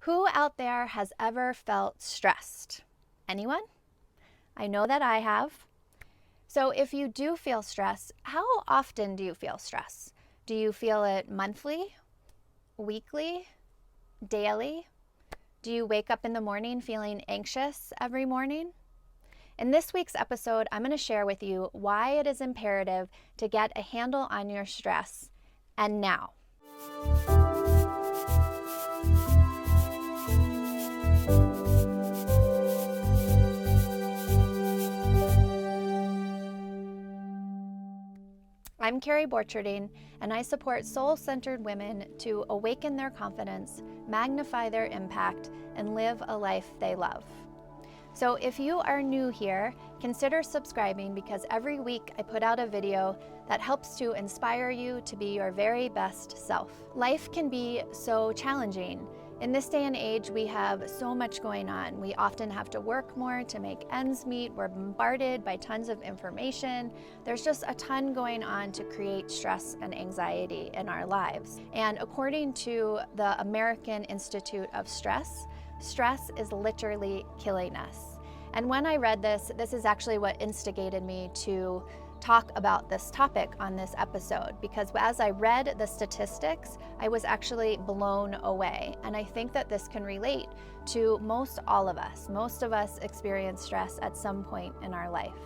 Who out there has ever felt stressed? Anyone? I know that I have. So if you do feel stress, how often do you feel stress? Do you feel it monthly, weekly, daily? Do you wake up in the morning feeling anxious every morning? In this week's episode, I'm going to share with you why it is imperative to get a handle on your stress, and now. I'm Kerry, and I support soul-centered women to awaken their confidence, magnify their impact, and live a life they love. So if you are new here, consider subscribing because every week I put out a video that helps to inspire you to be your very best self. Life can be so challenging. In this day and age, we have so much going on. We often have to work more to make ends meet. We're bombarded by tons of information. There's just a ton going on to create stress and anxiety in our lives. And according to the American Institute of Stress, stress is literally killing us. And when I read this is actually what instigated me to talk about this topic on this episode, because as I read the statistics, I was actually blown away. And I think that this can relate to most all of us. Most of us experience stress at some point in our life.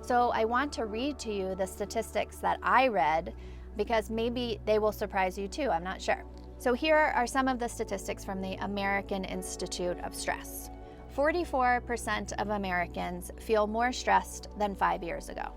So I want to read to you the statistics that I read because maybe they will surprise you too, I'm not sure. So here are some of the statistics from the American Institute of Stress. 44% of Americans feel more stressed than 5 years ago.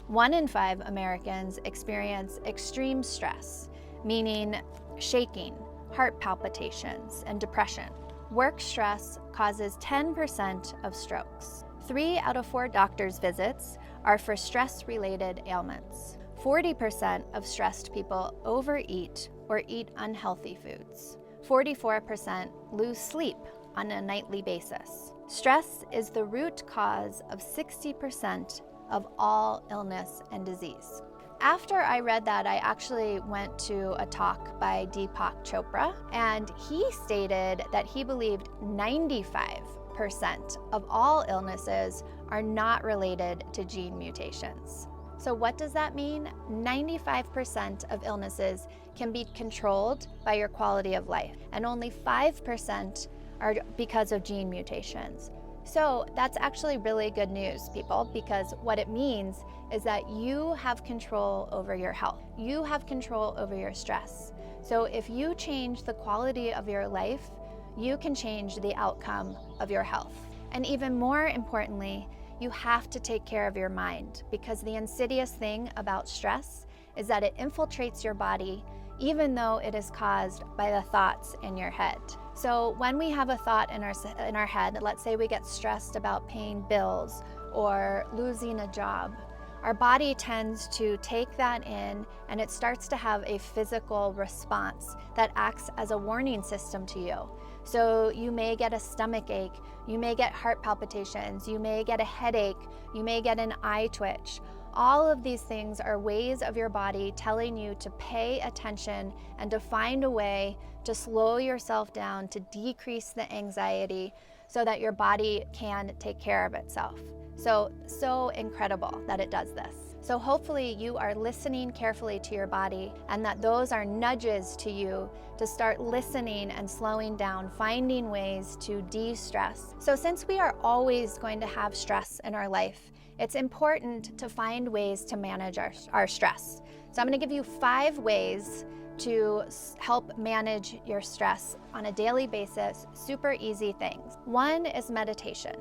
1 in 5 Americans experience extreme stress, meaning shaking, heart palpitations, and depression. Work stress causes 10% of strokes. 3 out of 4 doctor's visits are for stress-related ailments. 40% of stressed people overeat or eat unhealthy foods. 44% lose sleep on a nightly basis. Stress is the root cause of 60% of all illness and disease. After I read that, I actually went to a talk by Deepak Chopra, and he stated that he believed 95% of all illnesses are not related to gene mutations. So what does that mean? 95% of illnesses can be controlled by your quality of life, and only 5% are because of gene mutations. So that's actually really good news, people, because what it means is that you have control over your health. You have control over your stress. So if you change the quality of your life, you can change the outcome of your health. And even more importantly, you have to take care of your mind, because the insidious thing about stress is that it infiltrates your body even though it is caused by the thoughts in your head. So when we have a thought in our head, let's say we get stressed about paying bills or losing a job, our body tends to take that in and it starts to have a physical response that acts as a warning system to you. So you may get a stomach ache, you may get heart palpitations, you may get a headache, you may get an eye twitch. All of these things are ways of your body telling you to pay attention and to find a way to slow yourself down, to decrease the anxiety so that your body can take care of itself. So incredible that it does this. So hopefully you are listening carefully to your body, and that those are nudges to you to start listening and slowing down, finding ways to de-stress. So since we are always going to have stress in our life, it's important to find ways to manage our stress. So I'm going to give you 5 ways to help manage your stress on a daily basis, super easy things. 1 is meditation.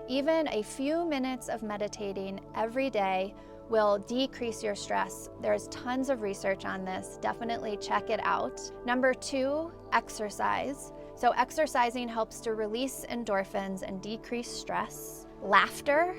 Even a few minutes of meditating every day will decrease your stress. There's tons of research on this. Definitely check it out. Number 2, exercise. So exercising helps to release endorphins and decrease stress. Laughter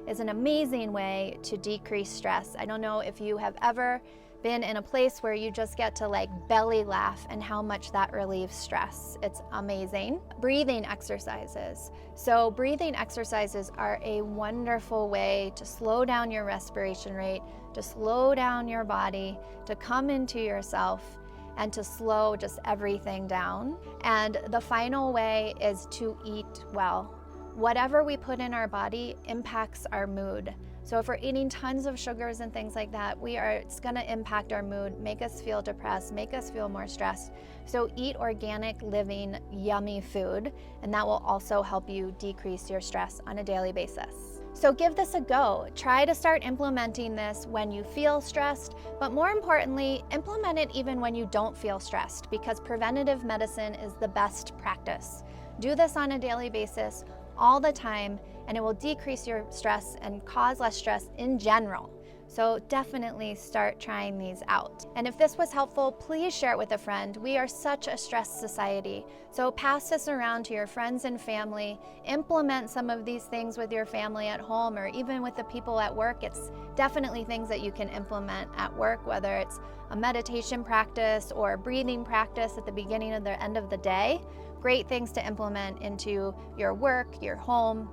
is an amazing way to decrease stress. I don't know if you have ever been in a place where you just get to belly laugh and how much that relieves stress. It's amazing. Breathing exercises. So breathing exercises are a wonderful way to slow down your respiration rate, to slow down your body, to come into yourself, and to slow just everything down. And the final way is to eat well. Whatever we put in our body impacts our mood. So if we're eating tons of sugars and things like that, it's gonna impact our mood, make us feel depressed, make us feel more stressed. So eat organic, living, yummy food, and that will also help you decrease your stress on a daily basis. So give this a go. Try to start implementing this when you feel stressed, but more importantly, implement it even when you don't feel stressed, because preventative medicine is the best practice. Do this on a daily basis, all the time, and it will decrease your stress and cause less stress in general. So definitely start trying these out. And if this was helpful, please share it with a friend. We are such a stressed society. So pass this around to your friends and family. Implement some of these things with your family at home or even with the people at work. It's definitely things that you can implement at work, whether it's a meditation practice or a breathing practice at the beginning or the end of the day. Great things to implement into your work, your home,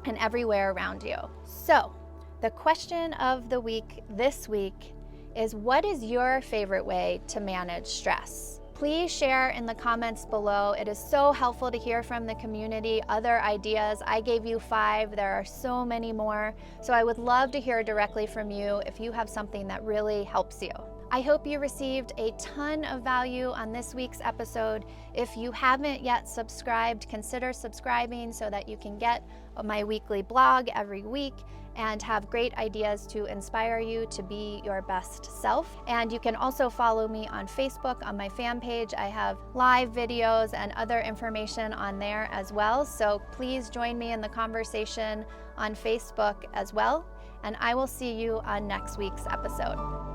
and everywhere around you. So, the question of the week this week is, what is your favorite way to manage stress? Please share in the comments below. It is so helpful to hear from the community, other ideas. I gave you 5, there are so many more. So I would love to hear directly from you if you have something that really helps you. I hope you received a ton of value on this week's episode. If you haven't yet subscribed, consider subscribing so that you can get my weekly blog every week and have great ideas to inspire you to be your best self. And you can also follow me on Facebook on my fan page. I have live videos and other information on there as well. So please join me in the conversation on Facebook as well. And I will see you on next week's episode.